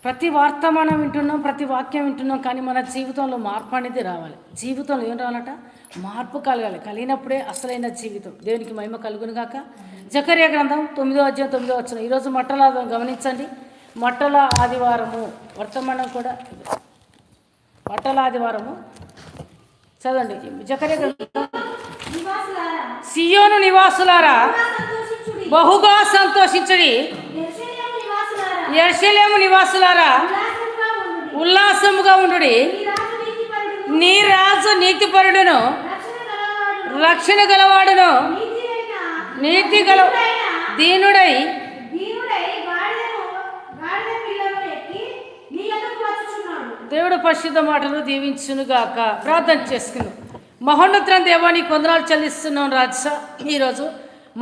ప్రతి వర్తమానం వింటున్నాం, ప్రతి వాక్యం వింటున్నాం, కానీ మన జీవితంలో మార్పు అనేది రావాలి. జీవితంలో ఏం రావాలట? మార్పు కలగాలి. కలిగినప్పుడే అసలైన జీవితం. దేవునికి మహిమ కలుగును గాక. జకర్యా గ్రంథం 9వ అధ్యాయం 9వ వచనం. ఈరోజు మట్టల గమనించండి. మట్టల ఆదివారము వర్తమానం కూడా మట్టల ఆదివారము చదవండి. జకర్యా గ్రంథం. సియోను నివాసులారా బహుగా సంతోషించుడి, యెరూషలేము నివాసులారా ఉల్లాసముగా ఉండుడి. నీ రాజు నీతిపరుడును రక్షణ గలవాడును నీతి గల దీనుడై దేవుడు పరిశుద్ధ మాటలు దీవించునుగాక. ప్రార్థన చేసుకున్నాం. మహోన్నతులైన దేవా, నీ వందనాలు చెల్లిస్తున్నాం రాజా. ఈరోజు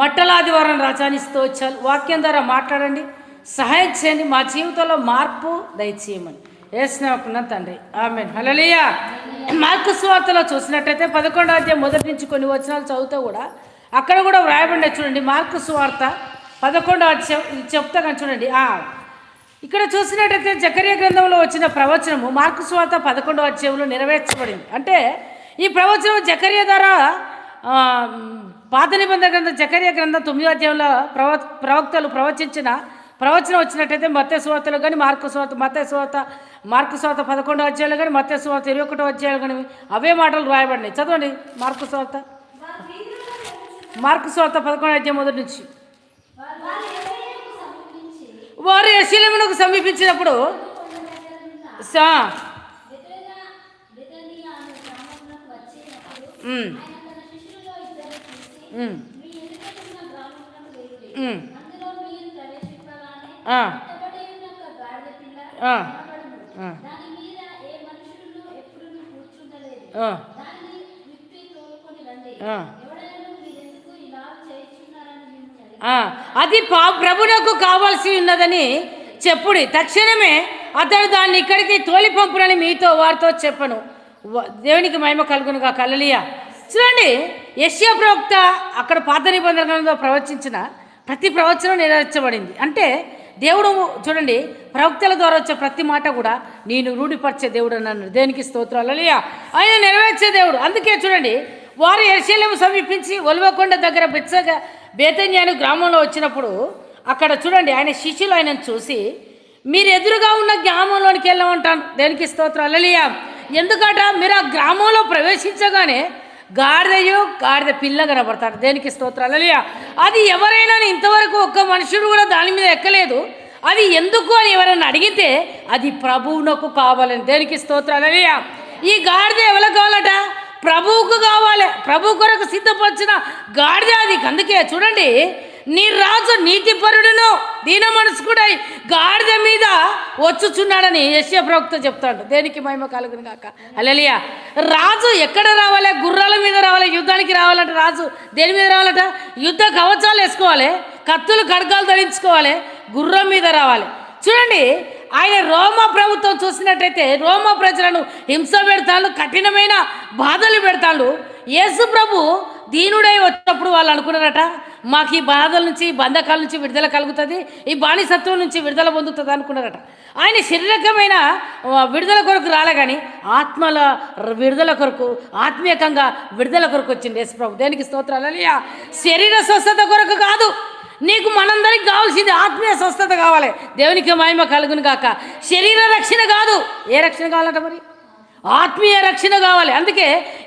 మట్టల ఆదివారం రాజాని స్తోత్రాలు. వాక్యం ద్వారా మాట్లాడండి, సహాయం చేయండి, మా జీవితంలో మార్పు దయచేయమని యేసునామమున తండ్రి, ఆమేన్. హల్లెలూయా. మార్కు సువార్తలో చూసినట్టయితే 11వ అధ్యాయం మొదటి నుంచి కొన్ని వచనాలు చదువుతూ కూడా అక్కడ కూడా వ్రాయబడి చూడండి. మార్కు సువార్త 11వ అధ్యాయం ఇది చెప్తా కానీ చూడండి. ఇక్కడ చూసినట్టయితే జకర్యా గ్రంథంలో వచ్చిన ప్రవచనము మార్కు సువార్త 11వ అధ్యాయంలో నెరవేర్చబడింది. అంటే ఈ ప్రవచనం జకర్యా ద్వారా పాత నిబంధన గ్రంథం జకర్యా గ్రంథం 9వ అధ్యాయంలో ప్రవక్తలు ప్రవచించిన ప్రవచనం వచ్చినట్టయితే మత్తయి సువార్తలో కానీ మార్కు సువార్త 11వ అధ్యాయంలో కానీ మత్తయి సువార్త 21వ అధ్యాయంలో కానీ అవే మాటలు రాయబడినాయి. చదవండి. మార్కు సువార్త 11వ అధ్యాయం మొదటి నుంచి. వారు యెరూషలేమునకు సమీపించినప్పుడు అది ప్రభునకు కావాల్సి ఉన్నదని చెప్పుడి. తక్షణమే అతడు దాన్ని ఇక్కడికి తోలి పంపునని మీతో వారితో చెప్పను. దేవునికి మహిమ కలుగునుగా. హల్లెలూయా. చూడండి, యెషయా ప్రవక్త అక్కడ పాత నిబంధన గ్రంథంలో ప్రవచించిన ప్రతి ప్రవచనం నెరవేర్చబడింది. అంటే దేవుడు చూడండి, ప్రవక్తల ద్వారా వచ్చే ప్రతి మాట కూడా నేను రూఢిపరిచే దేవుడు అన్నాడు. దేనికి స్తోత్రం. హల్లెలూయా. ఆయన నెరవేర్చే దేవుడు. అందుకే చూడండి, వారు యెరూషలేము సమీపించి ఒలివకొండ దగ్గర బేతన్యాను గ్రామంలో వచ్చినప్పుడు అక్కడ చూడండి, ఆయన శిష్యులు ఆయనను చూసి మీరు ఎదురుగా ఉన్న గ్రామంలోనికి వెళ్ళమంటాను. దేనికి స్తోత్రం. హల్లెలూయా. ఎందుకంట మీరు ఆ గ్రామంలో ప్రవేశించగానే గాడిద పిల్ల కనబడతాడు. దేనికి స్తోత్రం. హల్లెలూయా. అది ఎవరైనా ఇంతవరకు ఒక్క మనుషుడు కూడా దాని మీద ఎక్కలేదు. అది ఎందుకు అని ఎవరైనా అడిగితే అది ప్రభువునకు కావాలని. దేనికి స్తోత్రం. హల్లెలూయా. ఈ గాడిద ఎవరికి కావాలట? ప్రభువుకు కావాలి. ప్రభు కొరకు సిద్ధపరిచిన గాడిద అది. అందుకే చూడండి, నీ రాజు నీతిపరుడును దీన మనస్కుడై గాడిద మీద వచ్చుచున్నాడని యెషయా ప్రవక్త చెప్తాడు. దేనికి మహిమ కలుగును గాక. హల్లెలూయా. రాజు ఎక్కడ రావాలి? గుర్రాల మీద రావాలి. యుద్ధానికి రావాలంటే రాజు దేని మీద రావాలట? యుద్ధ కవచాలు వేసుకోవాలి, కత్తులు ఖడ్గాలు ధరించుకోవాలి, గుర్రం మీద రావాలి. చూడండి, ఆయన రోమా ప్రభుత్వం చూసినట్టయితే రోమా ప్రజలను హింస పెడతాడు, కఠినమైన బాధలు పెడతాడు. యేసు ప్రభు దీనుడై వచ్చినప్పుడు వాళ్ళు అనుకున్నారట, మాకు ఈ బాధల నుంచి బంధకాల నుంచి విడుదల కలుగుతుంది, ఈ బానిసత్వం నుంచి విడుదల పొందుతుంది అనుకున్నారట. ఆయన శారీరకమైన విడుదల కొరకు రాలే, కానీ ఆత్మల విడుదల కొరకు, ఆత్మీయంగా విడుదల కొరకు వచ్చింది యేసు ప్రభు. దేనికి స్తోత్రాలు. హల్లెలూయా. శరీర స్వస్థత కొరకు కాదు, నీకు మనందరికి కావాల్సింది ఆత్మీయ స్వస్థత కావాలి. దేవునికి మహిమ కలుగును గాక. శరీర రక్షణ కాదు. ఏ రక్షణ కావాలంట? మరి ఆత్మీయ రక్షణ కావాలి. అందుకే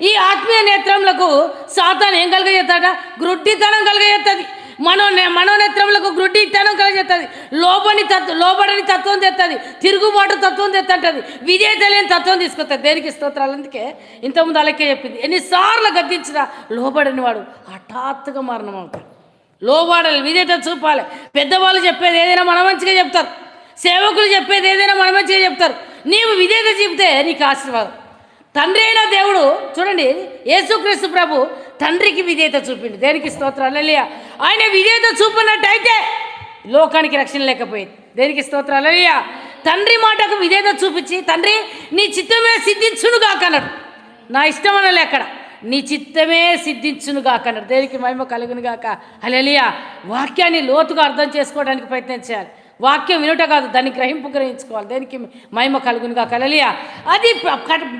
ఈ ఆత్మీయ నేత్రములకు సాతాను ఏం కలుగజేస్తాడ? గ్రుడ్డితనం కలుగజేస్తుంది. మనోనేత్రములకు గ్రుడ్డితనం కలుగజేస్తుంది. లోబడని తత్వం తెస్తుంది, తిరుగుబాటు తత్వం తెస్తుంటుంది, విధేయత లేని తత్వం తీసుకొస్తుంది. దేనికి స్తోత్రాలు. అందుకే ఇంతకుముందు అలాగే చెప్పింది, ఎన్నిసార్లు గద్దించినా లోబడని వాడు హఠాత్తుగా మరణం అవుతాడు. లోబడాలి, విధేయత చూపాలి. పెద్దవాళ్ళు చెప్పేది ఏదైనా మన మంచిగా చెప్తారు, సేవకులు చెప్పేది ఏదైనా మన మంచిగా చెప్తారు. నీవు విధేయత చెబితే నీకు ఆశీర్వాదం. తండ్రి అయిన దేవుడు చూడండి, యేసుక్రీస్తు ప్రభు తండ్రికి విధేయత చూపిండు. దేనికి స్తోత్రం. హల్లెలూయా. ఆయన విధేయత చూపినట్టయితే లోకానికి రక్షణ లేకపోయింది. దేనికి స్తోత్రం. హల్లెలూయా. తండ్రి మాటకు విధేయత చూపించి, తండ్రి నీ చిత్తమే సిద్ధించునుగాక అన్నాడు. నా ఇష్టం అనలే అక్కడ, నీ చిత్తమే సిద్ధించునుగాక అన్నాడు. దేనికి మహిమ కలుగునుగాక. హల్లెలూయా. వాక్యాన్ని లోతుగా అర్థం చేసుకోవడానికి ప్రయత్నం చేయాలి. వాక్యం వినుట కాదు, దాన్ని గ్రహించుకోవాలి. దేనికి మహిమ కలుగునుగా హల్లెలూయా. అది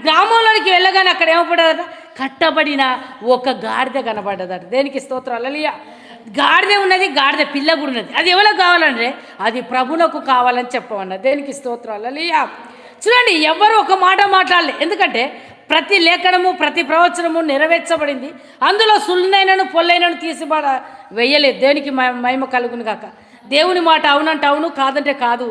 గ్రామంలోనికి వెళ్ళగానే అక్కడ ఏమపడ్డదట, కట్టబడిన ఒక గాడిద కనబడ్డదట. దేనికి స్తోత్రం హల్లెలూయా. గాడిద ఉన్నది, గాడిద పిల్ల కూడా ఉన్నది. అది ఎవరికి కావాలంటే అది ప్రభునకు కావాలని చెప్పమన్నది. దేనికి స్తోత్రం హల్లెలూయా. చూడండి, ఎవరు ఒక మాట మాట్లాడలే. ఎందుకంటే ప్రతి లేఖనము ప్రతి ప్రవచనము నెరవేర్చబడింది. అందులో సున్నైనను పొల్లైనను తీసిబడ వెయ్యలేదు. దేనికి మహిమ కలుగును కాక. దేవుని మాట అవునంటే అవును, కాదంటే కాదు.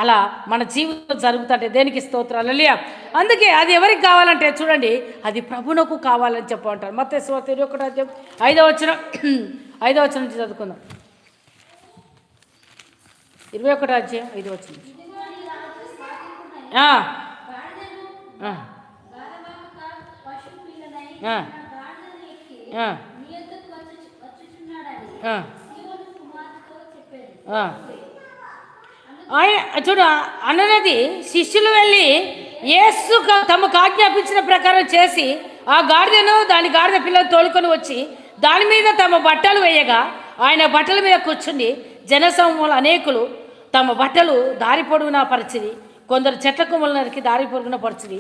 అలా మన జీవితం జరుగుతుంటే దేనికి స్తోత్రం హల్లెలూయా. అందుకే అది ఎవరికి కావాలంటే చూడండి, అది ప్రభునకు కావాలని చెప్పమంటారు. మత్తయి సువార్త 21 నుంచి చదువుకుందాం. 21 ఆయన చూడు అన్నది, శిష్యులు వెళ్ళి యేసు తమకు ఆజ్ఞాపించిన ప్రకారం చేసి ఆ గాడిదను దాని గాడిద పిల్లలు తోలుకొని వచ్చి దాని మీద తమ బట్టలు వేయగా ఆయన బట్టల మీద కూర్చుండి జనసమూహంలో అనేకులు తమ బట్టలు దారి పొడుగునా పరిచిది, కొందరు చెట్ల కొమ్మల నరికి దారి పొడుగున పరిచిది.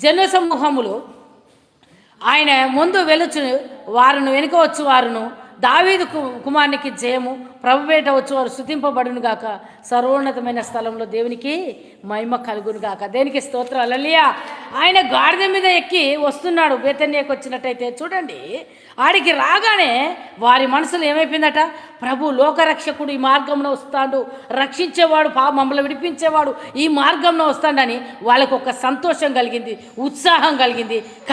జనసమూహములు ఆయన ముందు వెలుచు వారును వెనుక వచ్చు వారును దావీదు కుమారునికి జయము, ప్రభువేట వచ్చు వారు స్తుతింపబడును గాక, సర్వోన్నతమైన స్థలంలో దేవునికి మహిమ కలుగును గాక. దేనికి స్తోత్రం హల్లెలూయా. ఆయన గాడిద మీద ఎక్కి వస్తున్నాడు. బేతన్యకు వచ్చినట్టయితే చూడండి, ఆడికి రాగానే వారి మనసులో ఏమైపోయిందట, ప్రభు లోకరక్షకుడు ఈ మార్గంలో వస్తాడు, రక్షించేవాడు, మమ్మల్ని విడిపించేవాడు ఈ మార్గంలో వస్తాడని వాళ్ళకు ఒక సంతోషం కలిగింది, ఉత్సాహం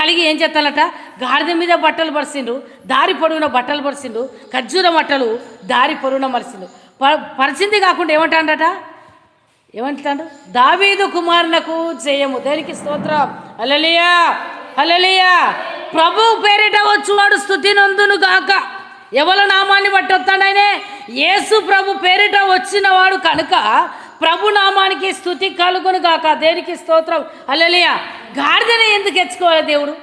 కలిగి ఏం చేస్తానట, గాడిద మీద బట్టలు పరిచిండు, దారి పొడవున బట్టలు పరిచిండు, ఖర్జూర బట్టలు దారి పొడవున మరిచిండు. పరిచింది కాకుండా ఏమంటాడట, ఏమంటాడు, దావీదు కుమారునకు జయము. దేనికి స్తోత్రం హల్లెలూయా హల్లెలూయా. ప్రభు పేరిట వచ్చువాడు స్తుతి నందును గాక. ఎవరి నామాన్ని బట్టి వస్తాడు ఆయనే, యేసు ప్రభు పేరిట వచ్చినవాడు కనుక ప్రభు నామానికి స్తుతి కలుగును గాక. దేనికి స్తోత్రం హల్లెలూయా. గాడిదనే ఎందుకు ఎచ్చుకోవాలి దేవుడు?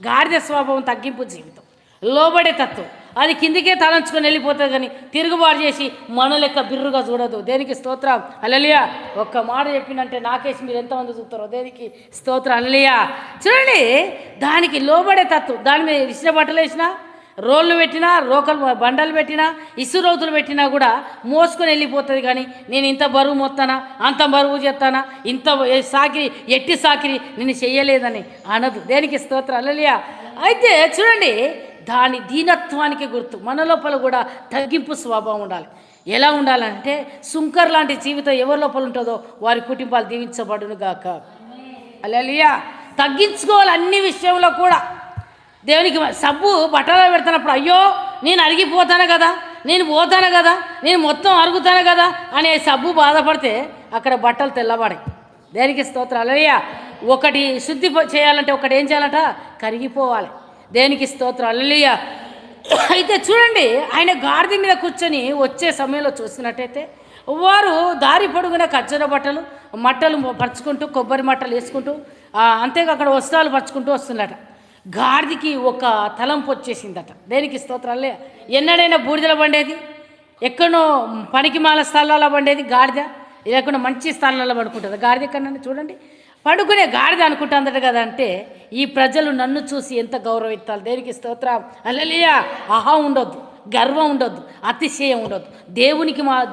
గాడిద స్వభావం తగ్గింపు జీవితం, లోబడే తత్వం. అది కిందికే తలంచుకొని వెళ్ళిపోతుంది, కానీ తిరుగుబాటు చేసి మన లెక్క బిర్రుగా చూడదు. దేనికి స్తోత్రం హల్లెలూయా. ఒక్క మాట చెప్పినంటే నాకేసి మీరు ఎంతమంది చూస్తారో. దేనికి స్తోత్రం హల్లెలూయా. చూడండి, దానికి లోబడే తత్వం. దాని మీద ఇసిన బట్టలు వేసినా, రోళ్ళు పెట్టినా, రోకలు బండలు పెట్టినా, ఇసురోతులు పెట్టినా కూడా మోసుకొని వెళ్ళిపోతుంది. కానీ నేను ఇంత బరువు మోస్తానా, అంత బరువు చేస్తానా, ఇంత ఎట్టి సాకిరి నేను చెయ్యలేదని అనదు. దేనికి స్తోత్రం హల్లెలూయా. అయితే చూడండి, దాని దీనత్వానికి గుర్తు. మన లోపల కూడా తగ్గింపు స్వభావం ఉండాలి. ఎలా ఉండాలంటే, సుంకర్ లాంటి జీవితం ఎవరి లోపల ఉంటుందో వారి కుటుంబాలు దీవించబడును గాక హల్లెలూయా. తగ్గించుకోవాలి అన్ని విషయంలో కూడా. దేవునికి సబ్బు బట్టలు పెడుతున్నప్పుడు అయ్యో నేను అరిగిపోతాను కదా, నేను పోతాను కదా, నేను మొత్తం అరుగుతాను కదా అనే సబ్బు బాధపడితే అక్కడ బట్టలు తెల్లబడాయి. దేనికి స్తోత్రం హల్లెలూయా. ఒకటి శుద్ధి చేయాలంటే ఒకటి ఏం చేయాలంట, కరిగిపోవాలి. దేనికి స్తోత్రం హల్లెలూయా. అయితే చూడండి, ఆయన గాడిద మీద కూర్చొని వచ్చే సమయంలో చూసినట్టయితే వారు దారి పొడుగున ఖర్జూర మట్టలు పరుచుకుంటూ, కొబ్బరి మట్టలు వేసుకుంటూ, అంతేగా అక్కడ వస్త్రాలు పరుచుకుంటూ వస్తున్నట. గాడిదకి ఒక తలంపు వచ్చేసిందట. దేనికి స్తోత్రం హల్లెలూయా. ఎన్నడైనా బూడిదల బండేది, ఎక్కడో పనికిమాల స్థలాల్లో బండేది గాడిద, లేకుండా మంచి స్థలాల్లో పడుకుంటుంది గాడిద. ఎక్కడన్నా చూడండి, పడుకునే గాడిద అనుకుంటుందట కదా. అంటే ఈ ప్రజలు నన్ను చూసి ఎంత గౌరవిస్తారు. దేనికి స్తోత్రం హల్లెలూయా. అహా ఉండొద్దు, గర్వం ఉండొద్దు, అతిశయం ఉండొద్దు.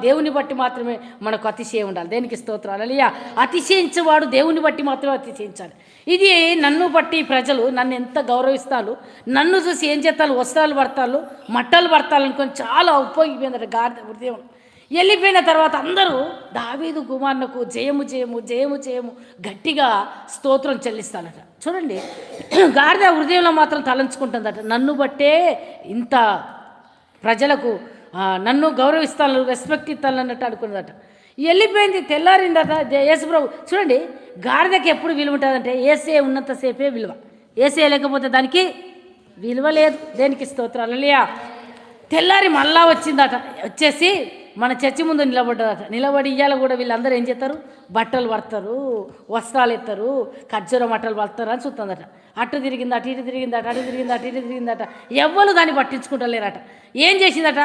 దేవుని బట్టి మాత్రమే మనకు అతిశయం ఉండాలి. దేనికి స్తోత్రం హల్లెలూయా. అతిశయించేవాడు దేవుని బట్టి మాత్రమే అతిశయించాలి. ఇది నన్ను బట్టి ప్రజలు నన్ను ఎంత గౌరవిస్తారు, నన్ను చూసి ఏం చేస్తారు, వస్త్రాలు పడతారు, మట్టలు పడతారు అనుకొని చాలా ఉపయోగపోయిందట గాడిద హృదయం. వెళ్ళిపోయిన తర్వాత అందరూ దావీదు కుమారునకు జయము జయము జయము జయము గట్టిగా స్తోత్రం చెల్లిస్తానట. చూడండి, గాడిద హృదయంలో మాత్రం తలంచుకుంటుందట, నన్ను బట్టే ఇంత ప్రజలకు నన్ను గౌరవిస్తాను, రెస్పెక్ట్ ఇస్తాను అన్నట్టు అనుకున్నదట. వెళ్ళిపోయింది. తెల్లారిందట. యేసుప్రభు చూడండి, గాడిదకి ఎప్పుడు విలువ ఉంటుందంటే ఏసే ఉన్నంతసేపే విలువ. ఏసే లేకపోతే దానికి విలువ లేదు. దేనికి స్తోత్రం హల్లెలూయా. తెల్లారి మళ్ళా వచ్చిందట. వచ్చేసి మన చర్చి ముందు నిలబడి ఇయ్యాల కూడా వీళ్ళందరూ ఏం చేస్తారు, బట్టలు పడతారు, వస్త్రాలు ఎత్తారు, ఖర్జూర మట్టలు పడతారు అని చూస్తుందట. అటు తిరిగిందట, ఇటు తిరిగిందట, అటు తిరిగిందట, ఇటు తిరిగిందట. ఎవ్వరు దాన్ని పట్టించుకుంటలేరట. ఏం చేసిందట,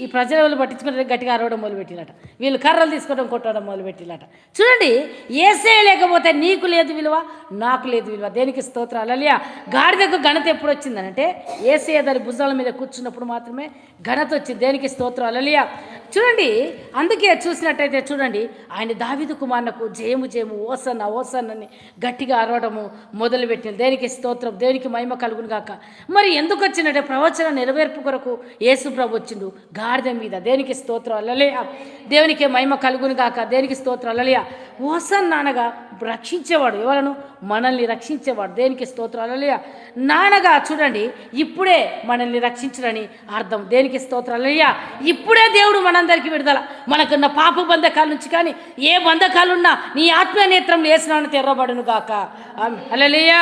ఈ ప్రజల వాళ్ళు పట్టించుకుంటే గట్టిగా అరవడం మొదలుపెట్టినట. వీళ్ళు కర్రలు తీసుకోవడం, కొట్టడం మొదలుపెట్టినట. చూడండి, ఏసే లేకపోతే నీకు లేదు విలువ, నాకు లేదు విలువ. దేనికి స్తోత్రాలు. అలియా గాడిదకు ఘనత ఎప్పుడు వచ్చిందనంటే ఏసే దాని భుజాల మీద కూర్చున్నప్పుడు మాత్రమే ఘనత వచ్చింది. దేనికి స్తోత్రాలు. అలియా చూడండి, అందుకే చూసినట్టయితే చూడండి, ఆయన దావీదు కుమారునకు జయము జయము ఓసన్న ఓసన్నని గట్టిగా అరవడము మొదలుపెట్టింది. దేనికి స్తోత్రం, దేవునికి మహిమ కలుగును గాక. మరి ఎందుకు వచ్చినట్టే ప్రవచన నెరవేర్పు కొరకు యేసు ప్రభు వచ్చిండు గాడిద మీద. దేనికి స్తోత్రం. అల్లలియా దేవునికి మహిమ కలుగును గాక. దేనికి స్తోత్రం. అల్లలియా ఓసన్న అనగా రక్షించేవాడు. ఎవరను? మనల్ని రక్షించేవాడు. దేనికి స్తోత్రం. అల్లలియా నానగా చూడండి, ఇప్పుడే మనల్ని రక్షించడని అర్థం. దేనికి స్తోత్రం. అల్లలియా ఇప్పుడే దేవుడు మనందరికీ విడుదల. మనకున్న పాప బంధకాల నుంచి కానీ ఏ బంధకాలున్నా నీ ఆత్మ నేత్రం వేసినాను తెరవబడును గాక. అల్లలియా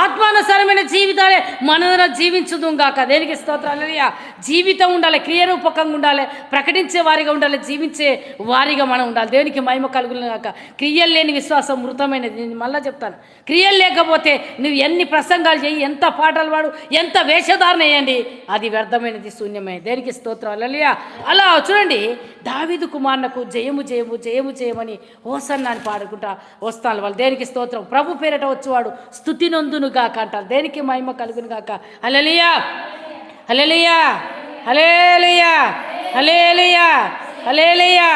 ఆత్మానుసారమైన జీవితాలే మన జీవించుదు గాక. దేనికి స్తోత్రం. అల్లలియా జీవితం ఉండాలి, క్రియారూపకంగా ఉండాలి, ప్రకటించే వారిగా ఉండాలి, జీవించే వారిగా మనం ఉండాలి. దేవునికి మహిమ కలుగును గాక. క్రియలు లేని విశ్వాసం మృతమైనది. నేను మళ్ళీ చెప్తాను, క్రియలు లేకపోతే నువ్వు ఎన్ని ప్రసంగాలు చేయి, ఎంత పాటలు పాడు, ఎంత వేషధారణ వేయండి, అది వ్యర్థమైనది, శూన్యమైనది. దేనికి స్తోత్రం. అల్లలియా అలా చూడండి, దావీదు కుమారునకు జయము జయము జయము జయమని హోసన్నా అని పాడుకుంటా వస్తాను వాళ్ళు. దేనికి స్తోత్రం. ప్రభు పేరట వచ్చేవాడు స్తుతి నొందును గాక అంటారు. దేనికి మహిమ కలుగును గాక. హల్లెలూయా హల్లెలూయా హల్లెలూయా హల్లెలూయా హల్లెలూయా.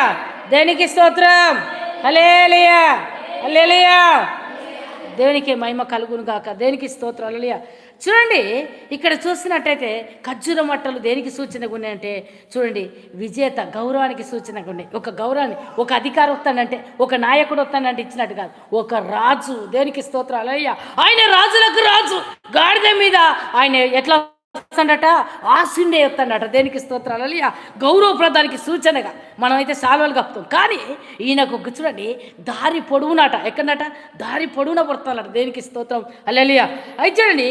దేనికి స్తోత్రం. హల్లెలూయా హల్లెలూయా దేవునికి మహిమ కలుగును గాక. దేనికి స్తోత్రం. హల్లెలూయా చూడండి, ఇక్కడ చూసినట్టయితే ఖర్జూర మట్టలు దేనికి సూచనగా ఉన్నాయంటే చూడండి, విజేత గౌరవానికి సూచనగా ఉన్నాయి. ఒక గౌరవాన్ని, ఒక అధికారం వస్తానంటే, ఒక నాయకుడు వస్తానంటే ఇచ్చినట్టు కాదు, ఒక రాజు. దేనికి స్తోత్రం. హల్లెలూయా ఆయన రాజులకు రాజు. గాడిద మీద ఆయన ఎట్లా వస్తాడట, ఆశుండే వస్తాడట. దేనికి స్తోత్రాలు. హల్లెలూయా గౌరవప్రదానికి సూచనగా మనమైతే సాల్వలు కప్పుతాం, కానీ ఈయనకు చూడండి దారి పొడవునట. ఎక్కడనట, దారి పొడవున పడతాడట. దేనికి స్తోత్రం. హల్లెలూయా అయితే చూడండి,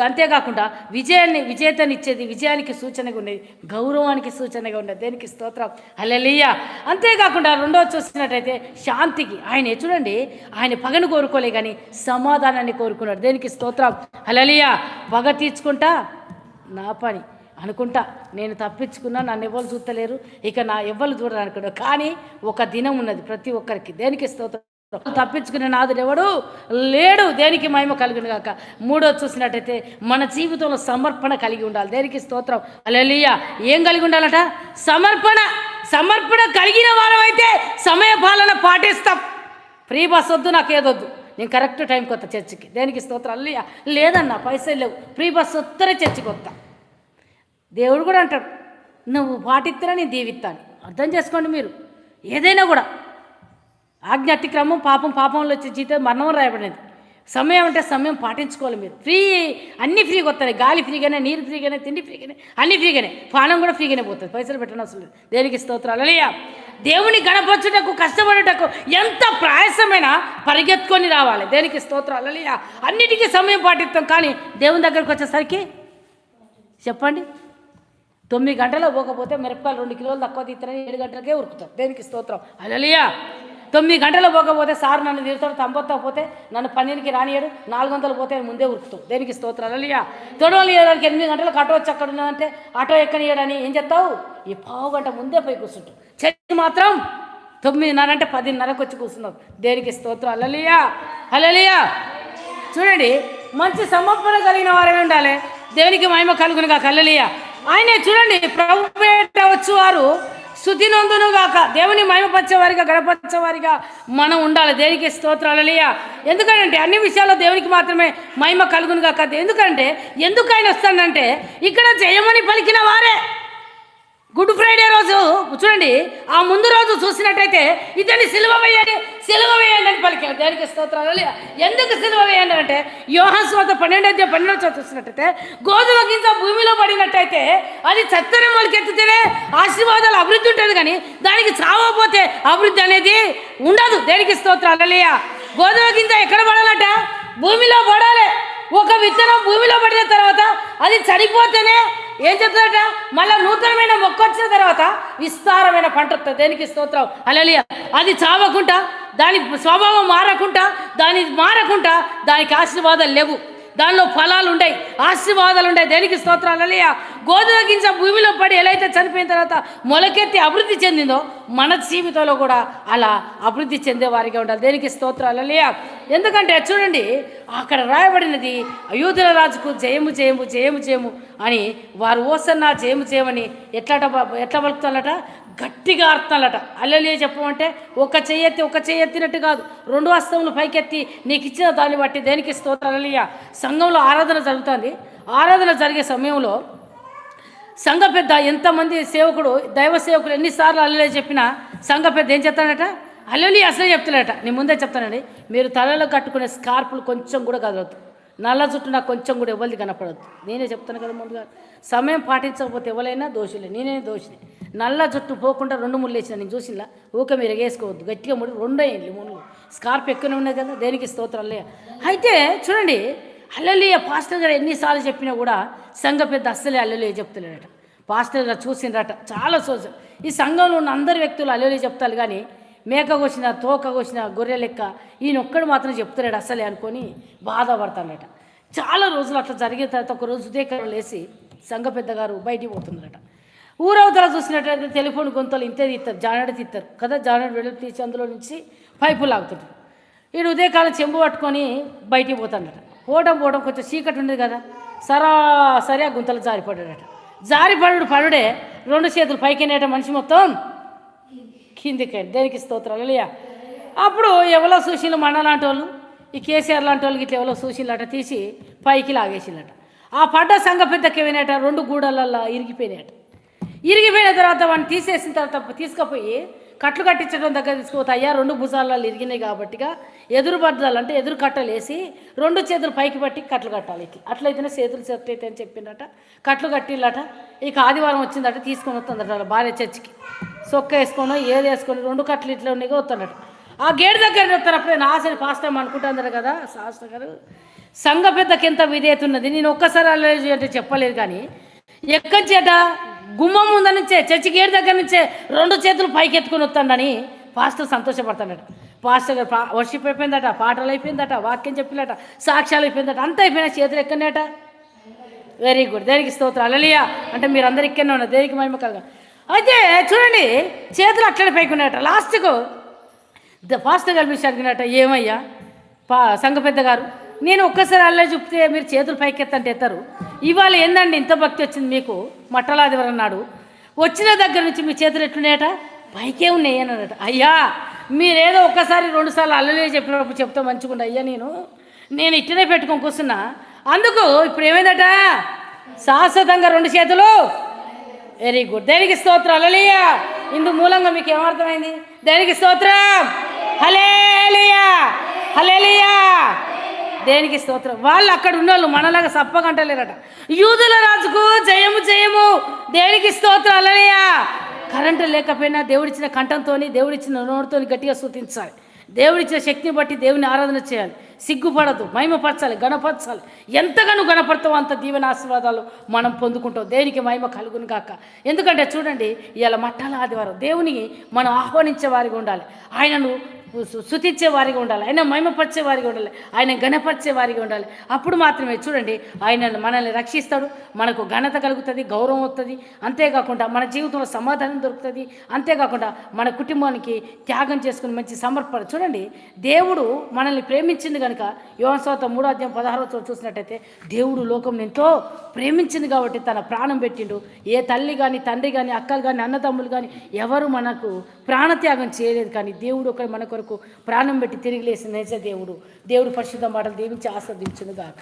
అంతేకాకుండా విజేతని ఇచ్చేది, విజయానికి సూచనగా ఉండేది, గౌరవానికి సూచనగా ఉండేది. దేనికి స్తోత్రం. హల్లెలూయా అంతేకాకుండా రెండోది చూసినట్టయితే శాంతికి. ఆయన చూడండి, ఆయన పగను కోరుకోలే కానీ సమాధానాన్ని కోరుకున్నాడు. దేనికి స్తోత్రం. హల్లెలూయా పగ తీర్చుకుంటా నా పని అనుకుంటా, నేను తప్పించుకున్నా, నన్ను ఎవరు చూస్తలేరు, ఇక నా ఎవ్వరు చూడరు అనుకున్నాడు. కానీ ఒక దినం ఉన్నది ప్రతి ఒక్కరికి. దేనికి స్తోత్రం. తప్పించుకునే నాదుడు ఎవడు లేడు. దేనికి మహిమ కలిగిన గాక. మూడోది చూసినట్టయితే మన జీవితంలో సమర్పణ కలిగి ఉండాలి. దేనికి స్తోత్రం. హల్లెలూయా ఏం కలిగి ఉండాలట, సమర్పణ కలిగిన వారమైతే సమయ పాలన పాటిస్తాం. ఫ్రీ బస్ వద్దు, నాకు ఏదొద్దు, నేను కరెక్ట్ టైంకి వస్తా చర్చికి. దేనికి స్తోత్రం. హల్లెలూయా లేదన్నా పైసలు లేవు, ఫ్రీ బస్ వస్తేనే చర్చికి వస్తా. దేవుడు కూడా అంటాడు, నువ్వు పాటిస్తారా నేను దీవిస్తాను. అర్థం చేసుకోండి మీరు. ఏదైనా కూడా ఆజ్ఞ అతిక్రమం పాపంలో వచ్చే జీతం మరణం రాయబడినది. సమయం అంటే సమయం పాటించుకోవాలి మీరు. అన్నీ ఫ్రీగా వస్తాయి. గాలి ఫ్రీగానే, నీరు ఫ్రీగానే, తిండి ఫ్రీగానే, అన్నీ ఫ్రీగానే, పానం కూడా ఫ్రీగానే పోతుంది, పైసలు పెట్టడం అవసరం లేదు. దేనికి స్తోత్రాలు. హల్లెలూయా దేవుని గణపరచుటకు కష్టపడుటకు ఎంత ప్రయాసమైనా పరిగెత్తుకొని రావాలి. దేనికి స్తోత్రాలు. హల్లెలూయా అన్నిటికీ సమయం పాటిస్తాం, కానీ దేవుని దగ్గరకు వచ్చేసరికి చెప్పండి 9 గంటలు పోకపోతే మిరపకాయలు 2 కిలోలు తక్కువ తీస్తారని 7 గంటలకే ఉరుకుతారు. దేనికి స్తోత్రం. హల్లెలూయా 9 గంటలు పోకపోతే సార్ నన్ను తీరుతాడు, తంబొత్తకపోతే నన్ను పన్నీనికి రానియడు, 400 పోతే ముందే ఉరుకుతావు. దేనికి స్తోత్రం. హల్లెలూయా తొడవలు ఇవ్వడానికి 8 గంటలకు ఆటో వచ్చి అక్కడ ఉన్నదంటే ఆటో ఎక్కనియడని ఏం చెప్తావు, ఈ పావు గంట ముందే పోయి కూర్చుంటావు. చర్చి మాత్రం 9:30 అంటే 10:30కు వచ్చి కూర్చున్నావు. దేనికి స్తోత్రం. హల్లెలూయా హల్లెలూయా చూడండి, మంచి సమర్పణ కలిగిన వారే ఉండాలి. దేవునికి మహిమ కలుగును గాక. హల్లెలూయా ఆయనే చూడండి, ప్రభు పేట వచ్చేవారు స్తుతి నొందును గాక. దేవుని మహిమపరిచేవారిగా, గణపరిచేవారిగా మనం ఉండాలి. దేనికి స్తోత్రాలు. హల్లెలూయా ఎందుకంటే అన్ని విషయాల్లో దేవునికి మాత్రమే మహిమ కలుగును గాక. ఎందుకంటే ఎందుకు ఆయన వస్తాడంటే, ఇక్కడ జయమని పలికిన వారే. గుడ్ ఫ్రైడే రోజు చూడండి, ఆ ముందు రోజు చూసినట్టయితే ఇతన్ని సిలువ వేయండి అని పలికారు. దేనికి స్తోత్రాలు. హల్లెలూయా ఎందుకు సిలువ వేయండి అంటే, యోహాను సువార్త 12:12 చూసినట్టయితే, గోధుమ గింజ భూమిలో పడినట్టయితే అది చత్తని మొలకెత్తితేనే ఆశీర్వాదాలు అభివృద్ధి ఉంటుంది, కానీ దానికి చావకపోతే అభివృద్ధి అనేది ఉండదు. దేనికి స్తోత్రాలు. హల్లెలూయా గోధుమ గింజ ఎక్కడ పడాలట, భూమిలో పడాలి. ఒక విత్తనం భూమిలో పడిన తర్వాత అది చనిపోతేనే ఏం చెప్తాడట, మళ్ళీ నూతనమైన మొక్క వచ్చిన తర్వాత విస్తారమైన పంట వస్తుంది. దేనికి స్తోత్రం, హల్లెలూయా. అది చావకుండా, దాని స్వభావం మారకుండా, దానికి ఆశీర్వాదాలు లేవు, దానిలో ఫలాలు ఉంటాయి, ఆశీర్వాదాలు ఉంటాయి. దేనికి స్తోత్రాలు, హల్లెలూయా. గోధుమ గింజ భూమిలో పడి ఎలా అయితే చనిపోయిన తర్వాత మొలకెత్తి అభివృద్ధి చెందిందో మన జీవితంలో కూడా అలా అభివృద్ధి చెందే వారిగా ఉండాలి. దేనికి స్తోత్రాలు, హల్లెలూయా. ఎందుకంటే చూడండి, అక్కడ రాయబడినది యూదుల రాజుకు జయము జయము జయము జయము అని, వారు ఓసన్నా జయము జయమని ఎట్లా పలుకుతారట, గట్టిగా అర్థాలట. హల్లెలూయా చెప్పమంటే ఒక చెయ్యెత్తినట్టు కాదు, రెండు హస్తములు పైకెత్తి నీకు ఇచ్చిన దాన్ని బట్టి. దేనికి స్తోత్రాలు, హల్లెలూయా. సంఘంలో ఆరాధన జరుగుతుంది. ఆరాధన జరిగే సమయంలో సంఘ పెద్ద ఎంతమంది దైవ సేవకుడు ఎన్నిసార్లు హల్లెలూయా చెప్పినా సంఘ పెద్ద ఏం చెప్తాడట, హల్లెలూయా అసలే చెప్తాడట. నేను ముందే చెప్తానండి, మీరు తలలో కట్టుకునే స్కార్పులు కొంచెం కూడా కదలొద్దు, నల్ల జుట్టు నాకు కొంచెం కూడా ఎవరిది కనపడద్దు. నేనే చెప్తాను కదా ముందుగా, సమయం పాటించకపోతే ఎవరైనా దోషులే, నేనే దోషిని. నల్ల జుట్టు పోకుండా 2 ముళ్ళు వేసిన నేను చూసినా, ఊక మీరు ఎగేసుకోవద్దు, గట్టిగా 2 అయ్యింది ముళ్ళు, స్కార్ప్ ఎక్కువనే ఉన్నది కదా. దేనికి స్తోత్రాలే. అయితే చూడండి, హల్లెలూయా పాస్టర్ గారు ఎన్నిసార్లు చెప్పినా కూడా సంఘ పెద్ద అస్సలే హల్లెలూయా చెప్తలేడట. పాస్టర్ గారు చూసిండ్రట, చాలా చూసారు. ఈ సంఘంలో ఉన్న అందరు వ్యక్తులు హల్లెలూయా చెప్తారు, కానీ మేక కోసిన తోక కోసిన గొర్రె లెక్క ఈయన ఒక్కడు మాత్రం చెప్తున్నాడు అసలే అనుకొని బాధపడతాడట. చాలా రోజులు అట్లా జరిగిన తర్వాత ఒక రోజు ఉదయకాలం లేసి సంఘ పెద్ద గారు బయటికి పోతున్నారట. ఊరవతల చూసినట్లయితే టెలిఫోన్ గొంతులు ఇంతే తీస్తారు, జానడి తీస్తారు కదా, జానడి వెడల్పు తీసి అందులో నుంచి పైపు లాగుతుంటారు. వీడు ఉదయకాలం చెంబు పట్టుకొని బయటికి పోతాడట. పోవడం కొంచెం చీకటి ఉండేది కదా, సరాసరి ఆ గుంతలు జారిపడ్డాడట. పడుడే 2 చేతులు పైకినేట, మనిషి మొత్తం కిందికి. దేనికి స్తోత్రాలు, హల్లెలూయా. అప్పుడు ఎవరో సుశీలు మన లాంటి వాళ్ళు, ఈ కేసీఆర్ లాంటి వాళ్ళకి ఇట్లా ఎవరో సుశీలట తీసి పైకి లాగేసిల్లట. ఆ పడ్డ సంఘ పెద్దకి ఏమైనాట, 2 గూడలల్లో ఇరిగిపోయిన తర్వాత వాడిని తీసేసిన తర్వాత తీసుకుపోయి కట్లు కట్టించడం దగ్గర తీసుకుపోతే, అయ్యా 2 భుజాలలో ఇరిగినాయి కాబట్టిగా ఎదురు బద్దలంటే ఎదురు కట్టలు వేసి 2 చేతులు పైకి పట్టి కట్లు కట్టాలి, అట్లయితేనే చేతులు సెట్ అయితే అని చెప్పిందట. కట్లు కట్టిల్లట. ఇక ఆదివారం వచ్చిందట, తీసుకొని వస్తుందట భార్య చర్చికి. సొక్క వేసుకొని ఏది వేసుకొని 2 కట్లు ఇట్లా ఉన్నాయి వస్తుందట. ఆ గేట్ దగ్గర వస్తారు. అప్పుడే నాశని పాస్తాం అనుకుంటున్నారు కదా శాస్త్ర గారు. సంఘ పెద్దకి ఎంత విధేయత ఉన్నది. నేను ఒక్కసారి అల్లరి అంటే చెప్పలేదు, కానీ ఎక్కడి చేట గుమ్మం ముందు నుంచే చర్చి గేట్ దగ్గర నుంచే 2 చేతులు పైకి ఎత్తుకొని వస్తాడని పాస్టర్ సంతోషపడతాడట. పాస్టర్ గారు వర్షిప్ అయిపోయిందట, పాటలు అయిపోయిందట, వాక్యం చెప్పినట, సాక్ష్యాలు అయిపోయిందట, అంతా అయిపోయినా చేతులు ఎక్కడనేట. వెరీ గుడ్, దేనికి స్తోత్రం, హల్లెలూయా. అంటే మీరు అందరు ఇక్కడనే ఉన్నారు, దేనికి మహిమ కలుగా. అయితే చూడండి, చేతులు అట్లనే పైకి ఉన్నాయట. లాస్ట్కు పాస్టర్ గారు పిలిచి అడిగినట్ట, ఏమయ్యా సంఘ పెద్ద గారు, నేను ఒక్కసారి అల్లే చూపితే మీరు చేతులు పైకి ఎత్తంటే ఎత్తారు, ఇవాళ ఏందండి ఇంత భక్తి వచ్చింది మీకు, మట్టలాదివారం నాడు వచ్చిన దగ్గర నుంచి మీ చేతులు ఎట్లున్నాయట, పైకే ఉన్నాయి అని అన్నట. అయ్యా మీరేదో ఒక్కసారి 2 సార్లు అల్లలే చెప్పినప్పుడు చెప్తే మంచిగుండ అయ్యా, నేను ఇట్టనే పెట్టుకొని కూర్చున్నా, అందుకు ఇప్పుడు ఏమైందట, శాశ్వతంగా 2 చేతులు. వెరీ గుడ్, దేనికి స్తోత్రం, హల్లెలూయా. ఇందు మూలంగా మీకు ఏమర్థమైంది, దేనికి స్తోత్రం, హల్లెలూయా హల్లెలూయా. దేనికి స్తోత్రం. వాళ్ళు అక్కడ ఉన్నోళ్ళు మనలాగా సప్పగంటలేరట. యూదుల రాజుకు జయము జయము, దేనికి స్తోత్రం, హల్లెలూయా. కరెంటు లేకపోయినా దేవుడిచ్చిన కంఠంతో, దేవుడిచ్చిన నోటితో గట్టిగా స్తుతించాలి. దేవుడిచ్చిన శక్తిని బట్టి దేవుని ఆరాధన చేయాలి. సిగ్గుపడదు, మహిమపరచాలి, గణపరచాలి. ఎంతగానో గణపడతావు అంత దీవెన ఆశీర్వాదాలు మనం పొందుకుంటాం. దేనికి మహిమ కలుగును గాక. ఎందుకంటే చూడండి, ఇవాళ మట్టాల ఆదివారం, దేవుని మనం ఆహ్వానించే వారిగా ఉండాలి, ఆయనను స్తుతించే వారిగా ఉండాలి, ఆయన మహిమపరిచే వారిగా ఉండాలి, ఆయన గణపరిచే వారిగా ఉండాలి. అప్పుడు మాత్రమే చూడండి ఆయన మనల్ని రక్షిస్తాడు, మనకు ఘనత కలుగుతుంది, గౌరవం వస్తుంది. అంతేకాకుండా మన జీవితంలో సమాధానం దొరుకుతుంది. అంతేకాకుండా మన కుటుంబానికి త్యాగం చేసుకుని మంచి సమర్పణ. చూడండి, దేవుడు మనల్ని ప్రేమించింది కనుక యోహాను సువార్త 3:16 చూసినట్టయితే, దేవుడు లోకం ఎంతో ప్రేమించింది కాబట్టి తన ప్రాణం పెట్టిండు. ఏ తల్లి కానీ, తండ్రి కానీ, అక్కలు కానీ, అన్నదమ్ములు కానీ ఎవరు మనకు ప్రాణత్యాగం చేయలేదు, కానీ దేవుడు ఒక మన కొరకు ప్రాణం పెట్టి తిరిగి లేసిన నిజ దేవుడు పరిశుద్ధ మాటలు దీవించి ఆస్వాదించును గాక.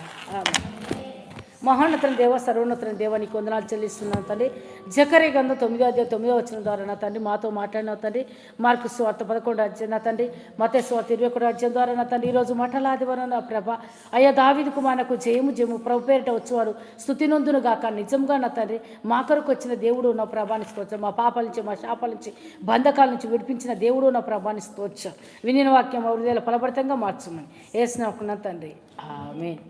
మహోన్నతుని దేవ, సర్వోన్నతుని దేవ, నీకు వందనాలు చెల్లిస్తున్నాను తండ్రి. జకర్యా గ్రంథం 9:9 ద్వారా నా తండ్రి మాతో మాట్లాడిన తండ్రి. మార్కు సువార్త 11 అధ్యాయం నా తండ్రి, మత్తయి సువార్త 21 అధ్యాయం ద్వారా నా తండ్రి ఈరోజు మఠలాదివారం నా ప్రభ అయ్యా దావీదు కుమారునకు జయము జయము ప్రభు పేరిట వచ్చేవాడు స్తుతి నొందును గాక. నిజంగా నా తండ్రి మా కొరకు వచ్చిన దేవుడు నా ప్రభాని స్తోత్రం. మా పాపాల నుంచి, మా శాపాల నుంచి, బంధకాల నుంచి విడిపించిన దేవుడు నా ప్రభాని స్తోత్రం. వినిన వాక్యం హృదయాల ఫలభరితంగా మార్చమని యేసు నామమున తండ్రి, ఆమేన్.